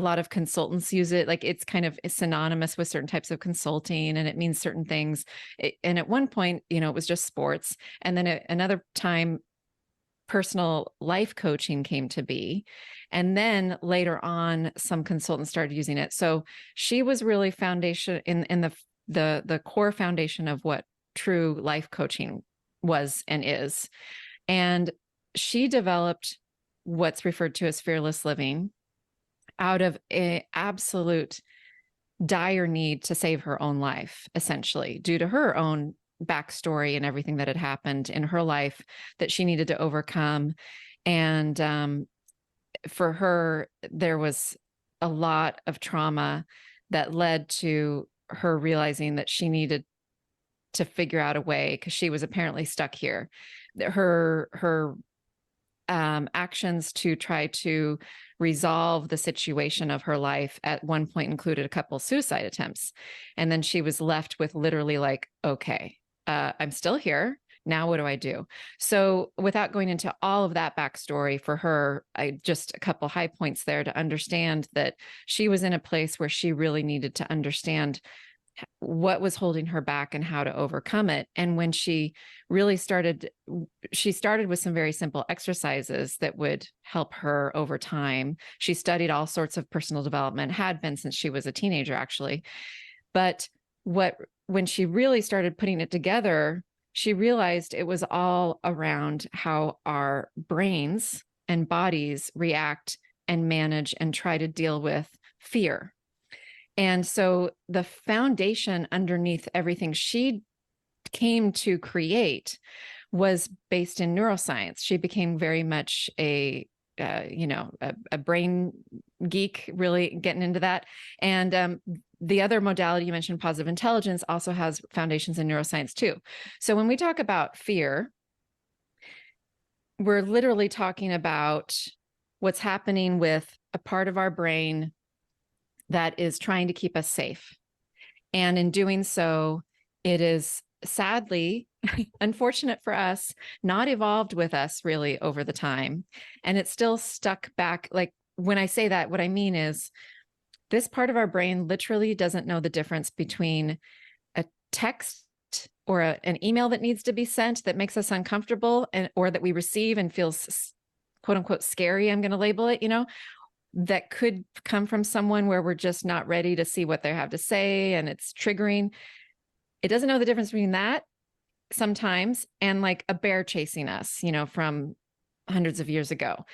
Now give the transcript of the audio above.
lot of consultants use it. Like it's kind of synonymous with certain types of consulting, and it means certain things. And at one point, it was just sports. And then another time, personal life coaching came to be. And then later on, some consultants started using it. So she was really foundation in the core foundation of what true life coaching was and is. And she developed what's referred to as fearless living out of an absolute dire need to save her own life, essentially, due to her own backstory and everything that had happened in her life that she needed to overcome. And for her, there was a lot of trauma that led to her realizing that she needed to figure out a way, because she was apparently stuck here. Her actions to try to resolve the situation of her life at one point included a couple suicide attempts. And then she was left with literally like, okay, I'm still here. Now what do I do? So without going into all of that backstory for her, just a couple high points there to understand that she was in a place where she really needed to understand what was holding her back and how to overcome it. And when she really started with some very simple exercises that would help her over time. She studied all sorts of personal development, had been since she was a teenager, actually. But when she really started putting it together, she realized it was all around how our brains and bodies react and manage and try to deal with fear. And so the foundation underneath everything she came to create was based in neuroscience. She became very much a brain geek, really getting into that. And the other modality you mentioned, positive intelligence, also has foundations in neuroscience too. So when we talk about fear, we're literally talking about what's happening with a part of our brain that is trying to keep us safe. And in doing so, it is sadly, unfortunate for us, not evolved with us really over the time. And it's still stuck back. Like when I say that, what I mean is this part of our brain literally doesn't know the difference between a text or an email that needs to be sent that makes us uncomfortable, or that we receive and feels quote unquote scary, I'm going to label it, that could come from someone where we're just not ready to see what they have to say and it's triggering. It doesn't know the difference between that sometimes and like a bear chasing us, from hundreds of years ago.